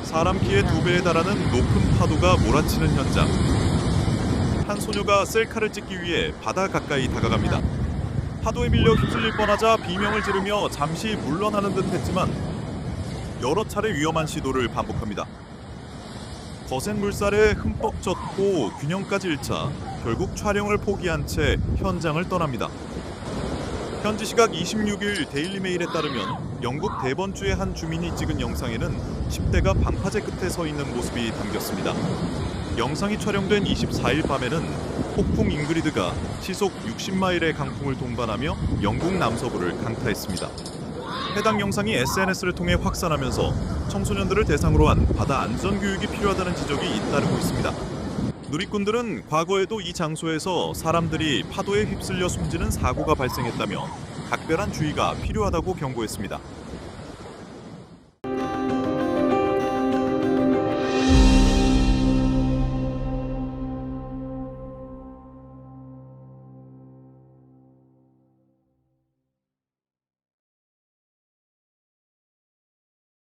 사람 키의 2배에 달하는 높은 파도가 몰아치는 현장. 한 소녀가 셀카를 찍기 위해 바다 가까이 다가갑니다. 파도에 밀려 휩쓸릴 뻔하자 비명을 지르며 잠시 물러나는 듯 했지만 여러 차례 위험한 시도를 반복합니다. 거센 물살에 흠뻑 젖고 균형까지 잃자 결국 촬영을 포기한 채 현장을 떠납니다. 현지 시각 26일 데일리메일에 따르면 영국 데번주의 한 주민이 찍은 영상에는 10대가 방파제 끝에 서 있는 모습이 담겼습니다. 영상이 촬영된 24일 밤에는 폭풍 잉그리드가 시속 60마일의 강풍을 동반하며 영국 남서부를 강타했습니다. 해당 영상이 SNS를 통해 확산하면서 청소년들을 대상으로 한 바다 안전 교육이 필요하다는 지적이 잇따르고 있습니다. 누리꾼들은 과거에도 이 장소에서 사람들이 파도에 휩쓸려 숨지는 사고가 발생했다며 각별한 주의가 필요하다고 경고했습니다.